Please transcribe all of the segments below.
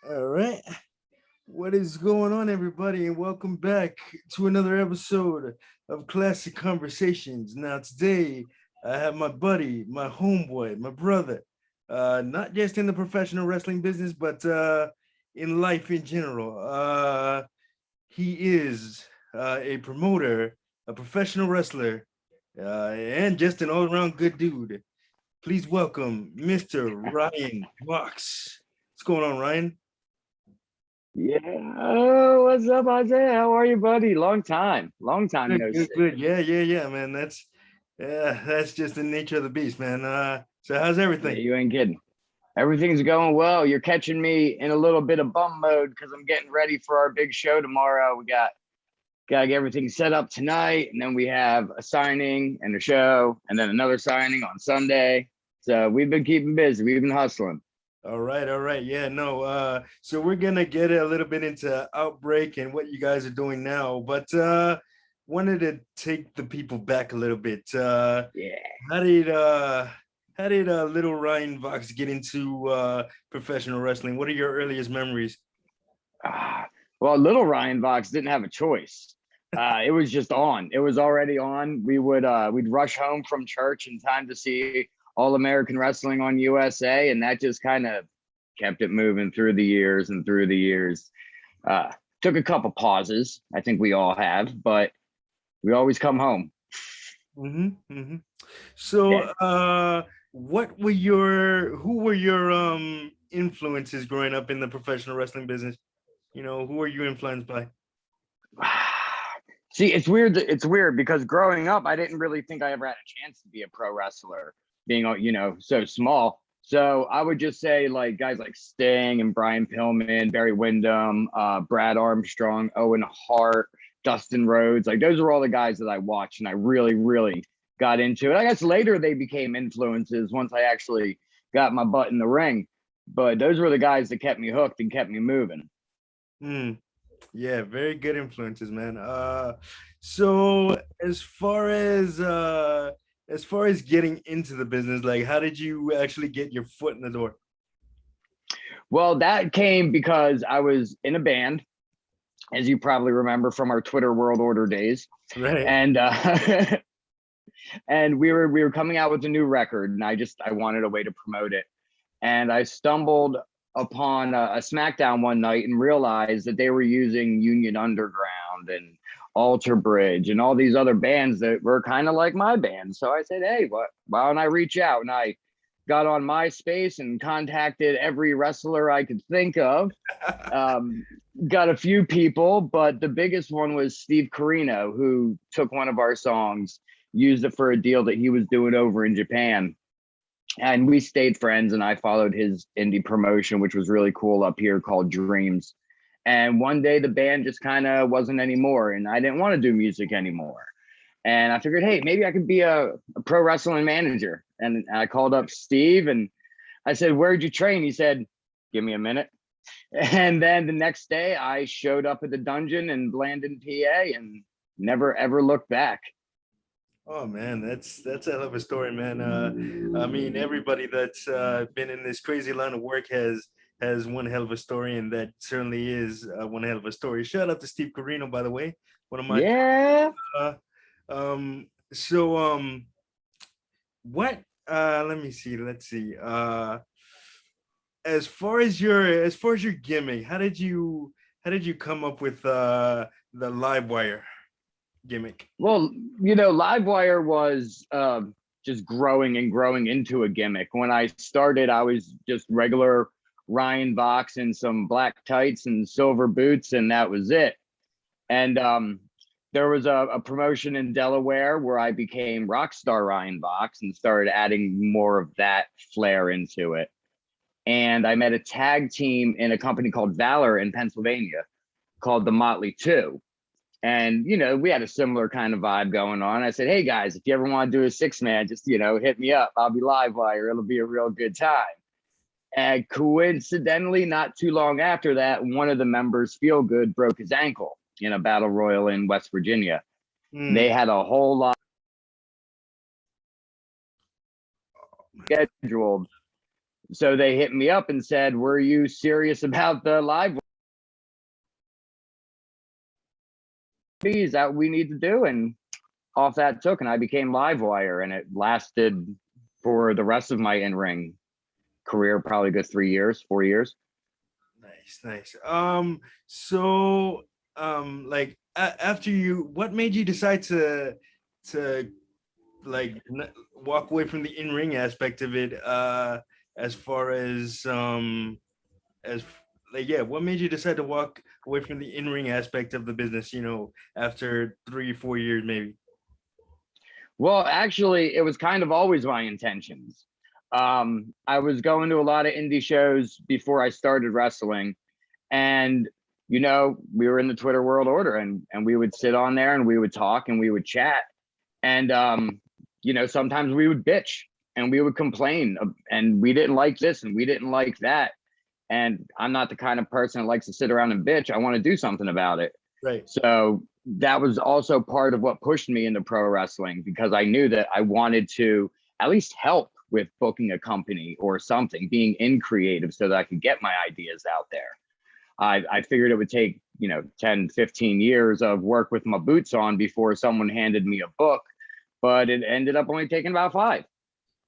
All right. What is going on, everybody? And welcome back to another episode of Classic Conversations. Now, today I have my buddy, my homeboy, my brother, not just in the professional wrestling business, but in life in general. He is a promoter, a professional wrestler, and just an all around good dude. Please welcome Mr. Ryan Box. What's going on, Ryan? Yeah. Oh, what's up, Isaiah? How are you, buddy? Long time Good, no good, see. good. Yeah, man. That's just the nature of the beast, man. So how's Yeah, everything? you ain't kidding. Everything's going well. You're catching me in a little bit of bum mode because I'm getting ready for our big show tomorrow. We gotta get everything set up tonight, and then we have a signing and a show, and then another signing on Sunday. So we've been keeping busy. We've been hustling. All right. Yeah, no. So we're gonna get a little bit into Outbreak and what you guys are doing now, but wanted to take the people back a little bit. Yeah. How did uh how did little Ryan Vox get into professional wrestling? What are your earliest memories? Ah, well, little Ryan Vox didn't have a choice. It was just on. It was already on. We'd rush home from church in time to see All American Wrestling on USA, and that just kind of kept it moving through the years and through the years. Uh, Took a couple pauses. I think we all have, but we always come home. Mm-hmm. So, Yeah. what were your who were your influences growing up in the professional wrestling business? Who were you influenced by? See, it's weird. It's weird because growing up, I didn't really think I ever had a chance to be a pro wrestler, being so small. So I would just say like guys like Sting and Brian Pillman, Barry Windham, Brad Armstrong, Owen Hart, Dustin Rhodes. Like those are all the guys that I watched, and I really, really got into it. I guess later they became influences once I actually got my butt in the ring. But those were the guys that kept me hooked and kept me moving. Mm, yeah, very good influences, man. So as far as getting into the business, like how did you actually get your foot in the door? Well, that came because I was in a band, as you probably remember from our Twitter World Order days, Right. and and we were coming out with a new record, and I wanted a way to promote it, and I stumbled upon a SmackDown one night and realized that they were using Union Underground and Alter Bridge and all these other bands that were kind of like my band. So I said, hey, why don't I reach out? And I got on MySpace and contacted every wrestler I could think of. Um, got a few people, but the biggest one was Steve Carino, who took one of our songs, used it for a deal that he was doing over in Japan. And we stayed friends, and I followed his indie promotion, which was really cool up here called Dreams. And one day the band just kind of wasn't anymore, and I didn't want to do music anymore. And I figured, hey, maybe I could be a pro wrestling manager. And I called up Steve and I said, where'd you train? He said, give me a minute. And then the next day I showed up at the dungeon in Blandon, PA, and never ever looked back. Oh man, that's a hell of a story, man. I mean, everybody that's been in this crazy line of work has one hell of a story, and that certainly is one hell of a story. Shout out to Steve Carino, by the way, one of my. Yeah. Uh, so what? Let me see. Let's see. As far as your gimmick, how did you come up with the Livewire gimmick? Well, Livewire was just growing and growing into a gimmick. When I started, I was just regular Ryan Vox in some black tights and silver boots, and that was it. And there was a promotion in Delaware where I became Rockstar Ryan Vox and started adding more of that flair into it. And I met a tag team in a company called Valor in Pennsylvania called the Motley Two. And, we had a similar kind of vibe going on. I said, hey guys, if you ever want to do a 6-man, just, hit me up. I'll be live wire. It'll be a real good time. And coincidentally, not too long after that, one of the members, Feel Good, broke his ankle in a battle royal in West Virginia. They Hmm. had a whole lot scheduled So they hit me up and said, "Were you serious about the live? Is that what we need to do?" And off that took, and I became Livewire, and it lasted for the rest of my in-ring career, probably a good 3 years, 4 years. Nice. So, like after you, what made you decide to like walk away from the in-ring aspect of it? As far as like, yeah, what made you decide to walk away from the in-ring aspect of the business? After 3 or 4 years, maybe. Well, actually, it was kind of always my intentions. I was going to a lot of indie shows before I started wrestling, and we were in the Twitter world order, and we would sit on there and we would talk and we would chat, and sometimes we would bitch and we would complain, and we didn't like this and we didn't like that. And I'm not the kind of person that likes to sit around and bitch. I want to do something about it. Right. So that was also part of what pushed me into pro wrestling, because I knew that I wanted to at least help with booking a company or something, being in creative, so that I could get my ideas out there. I figured it would take 10, 15 years of work with my boots on before someone handed me a book, but it ended up only taking about 5.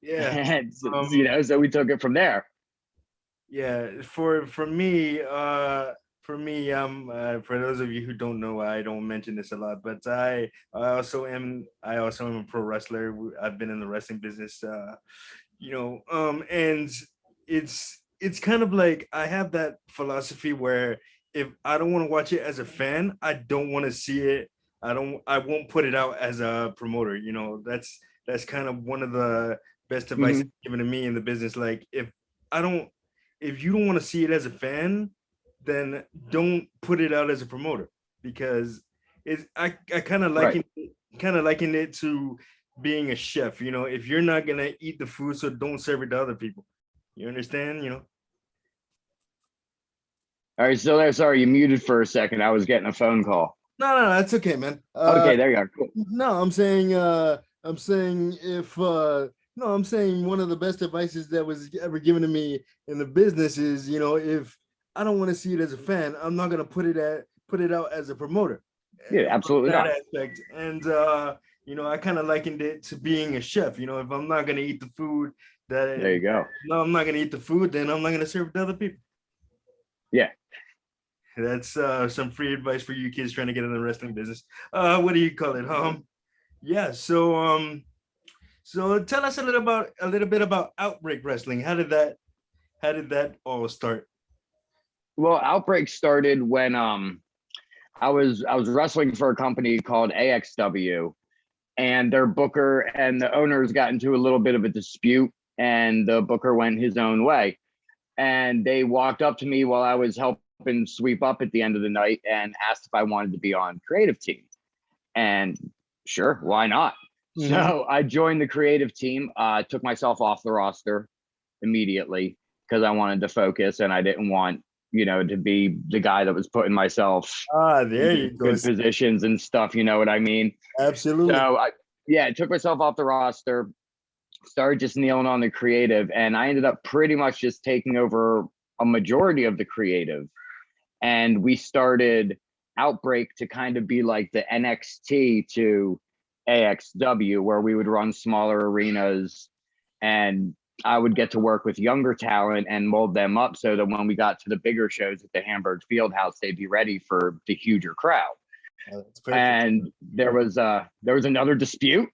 Yeah. And so we took it from there. Yeah, for me, for those of you who don't know, I don't mention this a lot, but I also am a pro wrestler. I've been in the wrestling business, and it's kind of like I have that philosophy where if I don't want to watch it as a fan, I don't want to see it. I won't put it out as a promoter. That's kind of one of the best advice given to me in the business. Like, if you don't want to see it as a fan, then don't put it out as a promoter, because I kind of liken it to being a chef. If you're not gonna eat the food, so don't serve it to other people. You understand? All right, still there. Sorry, you muted for a second. I was getting a phone call. No, that's okay, man. Okay, there you are. Cool. No, I'm saying one of the best advices that was ever given to me in the business is, if I don't want to see it as a fan, I'm not gonna put it out as a promoter. Yeah, absolutely That not. aspect. And I kind of likened it to being a chef. If I'm not gonna eat the food There you go. no, I'm not gonna eat the food, then I'm not gonna serve it to other people. Yeah. That's some free advice for you kids trying to get in the wrestling business. What do you call it? Yeah. So tell us a little bit about Outbreak Wrestling. How did that all start? Well, Outbreak started when I was wrestling for a company called AXW, and their booker and the owners got into a little bit of a dispute, and the booker went his own way. And they walked up to me while I was helping sweep up at the end of the night and asked if I wanted to be on creative team. And sure, why not? Mm-hmm. So I joined the creative team, took myself off the roster immediately because I wanted to focus, and I didn't want, to be the guy that was putting myself there you go. Good positions and stuff. You know what I mean? Absolutely. So I took myself off the roster, started just kneeling on the creative, and I ended up pretty much just taking over a majority of the creative. And we started Outbreak to kind of be like the NXT to AXW, where we would run smaller arenas, and I would get to work with younger talent and mold them up so that when we got to the bigger shows at the Hamburg Fieldhouse, they'd be ready for the huger crowd. And there was another dispute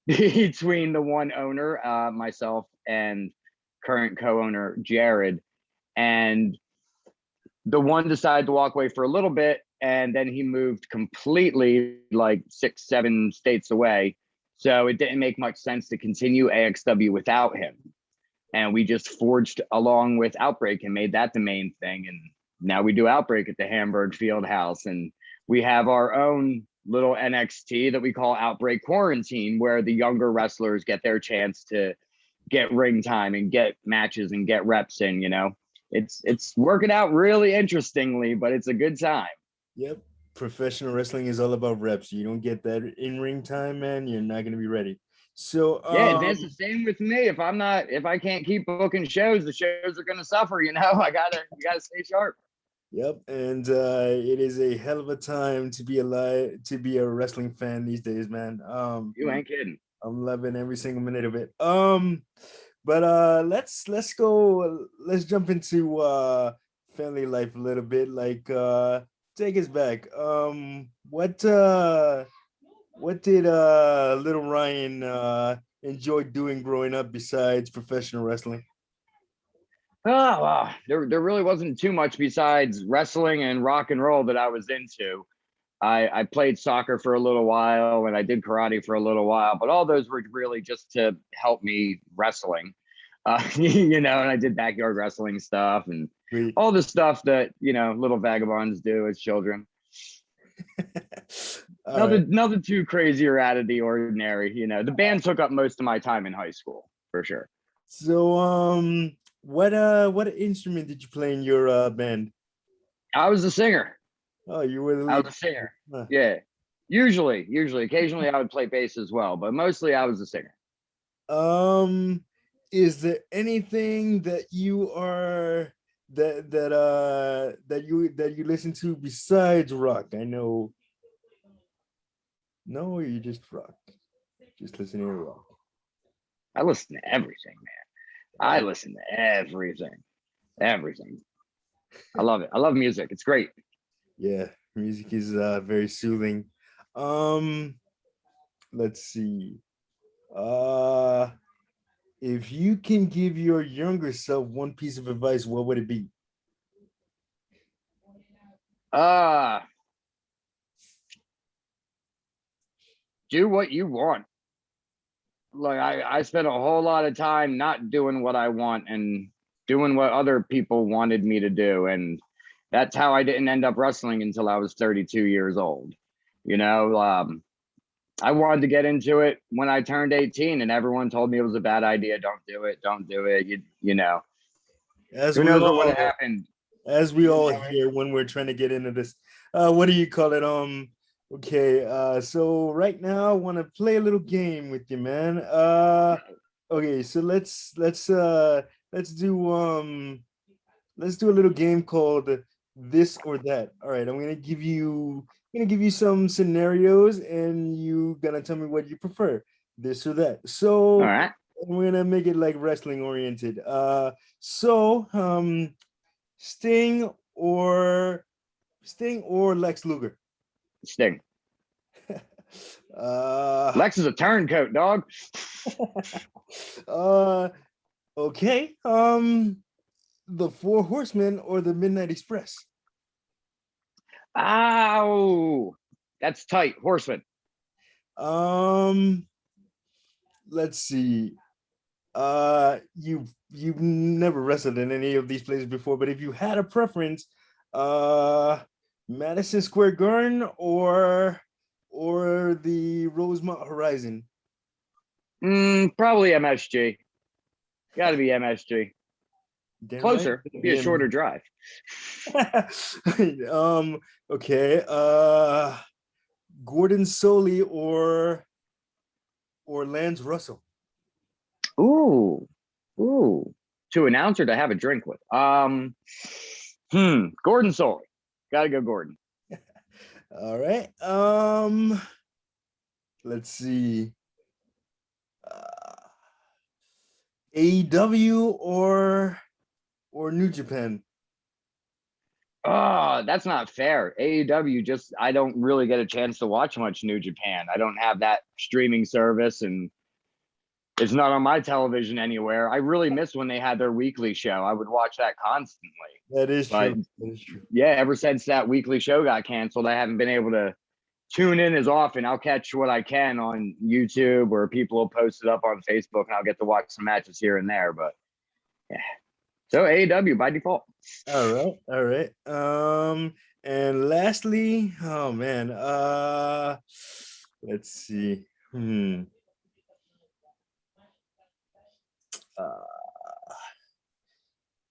between the one owner, myself, and current co-owner Jared, and the one decided to walk away for a little bit, and then he moved completely like 6-7 states away. So it didn't make much sense to continue AXW without him. And we just forged along with Outbreak and made that the main thing. And now we do Outbreak at the Hamburg Fieldhouse. And we have our own little NXT that we call Outbreak Quarantine, where the younger wrestlers get their chance to get ring time and get matches and get reps in. It's working out really interestingly, but it's a good time. Yep. Professional wrestling is all about reps. You don't get that in-ring time, man, you're not going to be ready. So That's the same with me. If I can't keep booking shows, the shows are gonna suffer. You gotta stay sharp. yep, and it is a hell of a time to be alive, to be a wrestling fan these days, man. You ain't kidding. I'm loving every single minute of it. But let's jump into family life a little bit. Like take us back. What did little Ryan enjoy doing growing up besides professional wrestling? Oh, wow. There really wasn't too much besides wrestling and rock and roll that I was into. I played soccer for a little while and I did karate for a little while, but all those were really just to help me wrestling. And I did backyard wrestling stuff and Great. all the stuff that, little vagabonds do as children. All right. Nothing too crazy or out of the ordinary. The band took up most of my time in high school for sure. So what instrument did you play in your band? I was a singer. Oh, you were the I lead. was a singer. Huh. Yeah. Usually, occasionally I would play bass as well, but mostly I was a singer. Is there anything that you are that you listen to besides rock? I know. No, you just rock. Just listening to rock. I listen to everything, man. I listen to everything. Everything. I love it. I love music. It's great. Yeah, music is very soothing. Let's see. Uh if you can give your younger self one piece of advice, what would it be? Uh do what you want. Like I spent a whole lot of time not doing what I want and doing what other people wanted me to do. And that's how I didn't end up wrestling until I was 32 years old. I wanted to get into it when I turned 18 and everyone told me it was a bad idea. Don't do it. Don't do it. As Who we knows what would all have happened? as we all hear when we're trying to get into this. What do you call it? Okay, so right now I want to play a little game with you, man. Okay, so let's do a little game called this or that. All right, I'm gonna give you some scenarios and you gonna tell me what you prefer, this or that. All So right. we're gonna make it like wrestling oriented. So Sting or Lex Luger. Sting. uh Lex is a turncoat, dog. uh okay. The Four Horsemen or the Midnight Express. Ow. That's tight. Horseman. Um, let's see. You've never wrestled in any of these places before, but if you had a preference, uh, Madison Square Garden or the Rosemont Horizon. Probably MSG. Got to be MSG. Damn Closer. right. Be a shorter drive. Okay. Gordon Soley or Lance Russell. Ooh. To announce or to have a drink with. Gordon Soley. Gotta go Gordon. All right. Let's see. AEW or New Japan. Oh, that's not fair. AEW I don't really get a chance to watch much New Japan. I don't have that streaming service and it's not on my television anywhere. I really miss when they had their weekly show. I would watch that constantly. That is But true. That is true. yeah, ever since that weekly show got canceled, I haven't been able to tune in as often. I'll catch what I can on YouTube or people will post it up on Facebook and I'll get to watch some matches here and there. But yeah. So AEW by default. All right. All right. And lastly, oh man, let's see. Uh,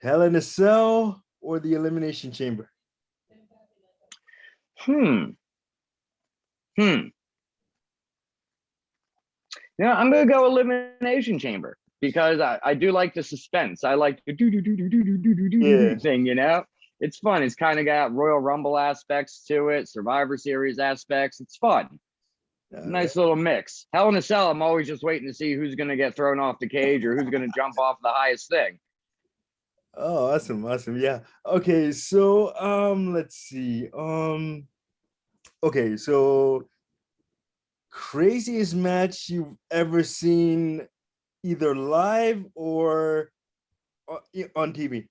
Hell in a Cell or the Elimination Chamber. Hmm. Yeah, I'm gonna go Elimination Chamber because I do like the suspense. I like the Yeah. thing, you know. It's fun. It's kind of got Royal Rumble aspects to it, Survivor Series aspects. It's fun. All right. Nice little mix. Hell in a Cell, I'm always just waiting to see who's gonna get thrown off the cage or who's gonna jump off the highest thing. Oh, awesome, awesome. Yeah. Okay, so let's see. Okay, so craziest match you've ever seen either live or on TV.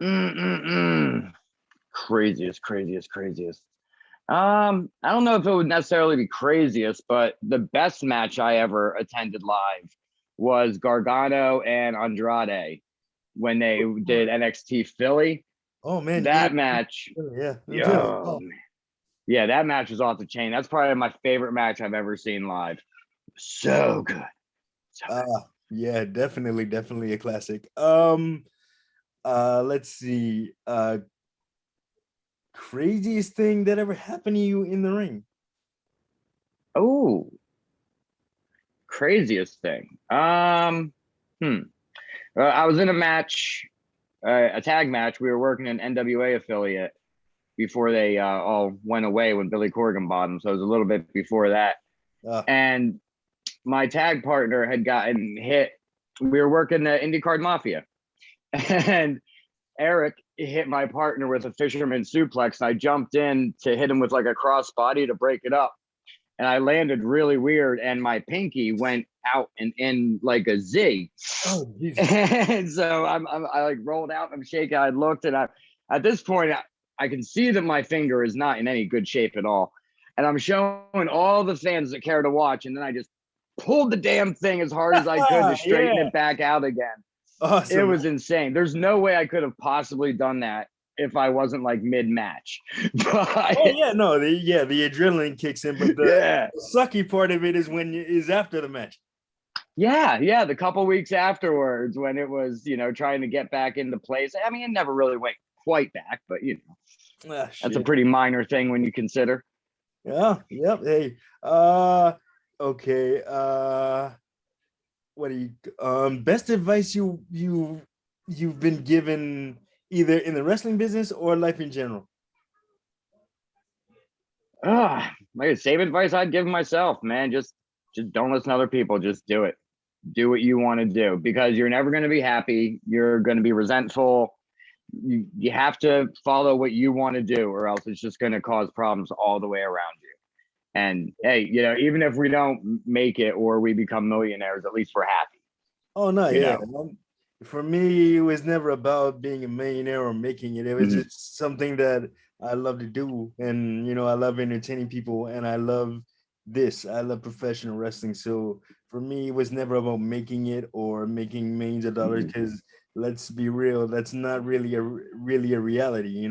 Mm-mm-mm. Craziest. I don't know if it would necessarily be craziest, but the best match I ever attended live was Gargano and Andrade when they did NXT Philly. Oh man, you That know, match, yeah. yo, Oh, man. Yeah, that match was off the chain. That's probably my favorite match I've ever seen live. So good. So good. yeah, definitely a classic. Let's see. Craziest thing that ever happened to you in the ring. Oh, craziest thing. I was in a match, a tag match. We were working an NWA affiliate before they all went away when Billy Corgan bought them. So it was a little bit before that. Uh, And my tag partner had gotten hit. We were working the IndyCard Mafia, and Eric hit my partner with a fisherman suplex. And I jumped in to hit him with like a cross body to break it up. And I landed really weird, and my pinky went out and in like a Z. oh Jesus. And so I like rolled out. I'm shaking. I looked, and at this point, I can see that my finger is not in any good shape at all. And I'm showing all the fans that care to watch, and then I just pulled the damn thing as hard as I could to straighten Yeah. it back out again. It Awesome. was insane. There's no way I could have possibly done that if I wasn't like mid-match. But Oh yeah, no, the adrenaline kicks in, but the yeah. sucky part of it is when is after the match. Yeah, the couple weeks afterwards when it was, trying to get back into place. I mean, it never really went quite back, but Ah, that's a shit. pretty minor thing when you consider. Yeah, yep. Hey, okay. What do you best advice you've been given either in the wrestling business or life in general? Like same advice I'd give myself, man. Just don't listen to other people. Just do it. Do what you want to do because you're never going to be happy. You're going to be resentful. You have to follow what you want to do, or else it's just going to cause problems all the way around you. And hey, even if we don't make it or we become millionaires, at least we're happy. Oh no, You yeah. know. For me, it was never about being a millionaire or making it. It was Mhm. just something that I love to do, and I love entertaining people, and I love this. I love professional wrestling. So for me, it was never about making it or making millions of dollars. Mhm. Because let's be real, that's not really a reality.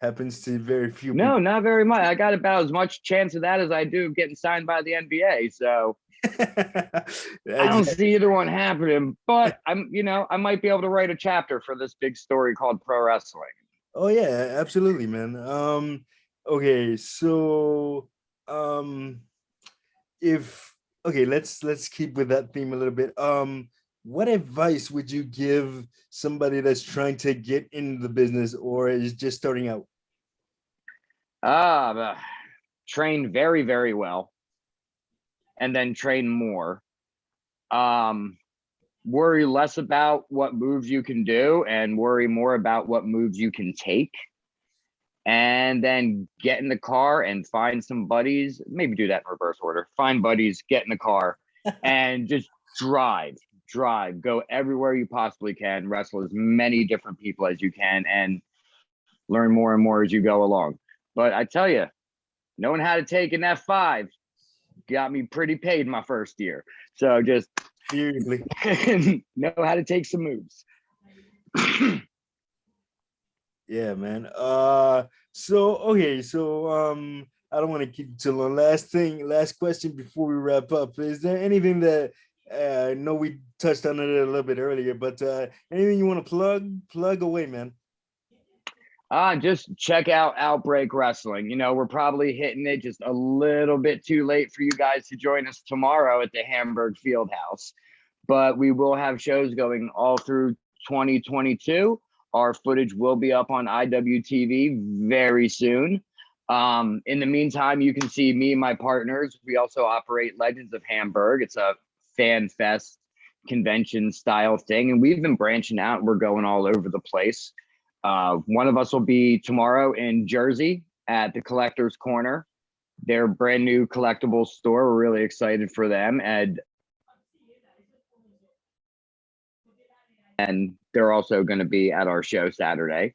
Happens to very few No, people. not very much. I got about as much chance of that as I do of getting signed by the NBA. So I don't Exactly. see either one happening, but I might be able to write a chapter for this big story called pro wrestling. Oh yeah, absolutely, man. Okay, so if okay, let's keep with that theme a little bit. What advice would you give somebody that's trying to get into the business or is just starting out? Uh, Train very, very well and then train more. Um, Worry less about what moves you can do and worry more about what moves you can take. And then get in the car and find some buddies, maybe do that in reverse order. Find buddies, get in the car, and just drive, go everywhere you possibly can, wrestle as many different people as you can, and learn more and more as you go along. But I tell you, knowing how to take an F5 got me pretty paid my first year. So just Seriously. know how to take some moves. Yeah, man. So okay, so I don't want to keep you too long. Last question before we wrap up. Is there anything that I know we touched on it a little bit earlier, but anything you want to plug away, man? Just check out Outbreak Wrestling. We're probably hitting it just a little bit too late for you guys to join us tomorrow at the Hamburg Fieldhouse, but we will have shows going all through 2022. Our footage will be up on IWTV very soon. In the meantime, you can see me and my partners. We also operate Legends of Hamburg. It's a fan fest convention style thing, and we've been branching out. We're going all over the place. One of us will be tomorrow in Jersey at the Collector's Corner, their brand new collectibles store. We're really excited for them. And they're also going to be at our show Saturday.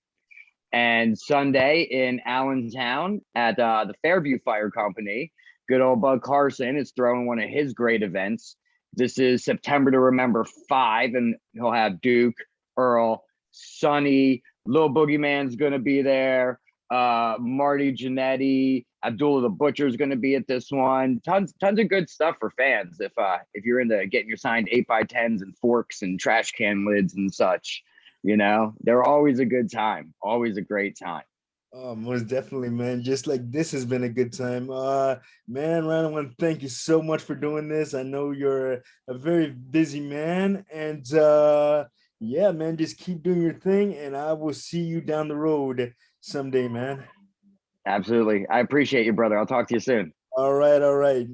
And Sunday in Allentown at the Fairview Fire Company, good old Bud Carson is throwing one of his great events. This is September to Remember 5, and he'll have Duke, Earl, Sonny, Lil Boogeyman's going to be there. Marty Jannetty, Abdullah the Butcher's going to be at this one. Tons of good stuff for fans. If you're into getting your signed 8x10s and forks and trash can lids and such, they're always a good time. Always a great time. Oh, most definitely, man. Just like this has been a good time. Man, Ryan, I want to thank you so much for doing this. I know you're a very busy man, and yeah, man, just keep doing your thing, and I will see you down the road someday, man. Absolutely. I appreciate you, brother. I'll talk to you soon. All right, all right,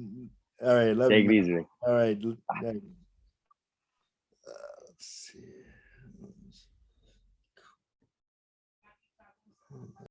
all right. Love Take you, it man. easy. All right. Let's see.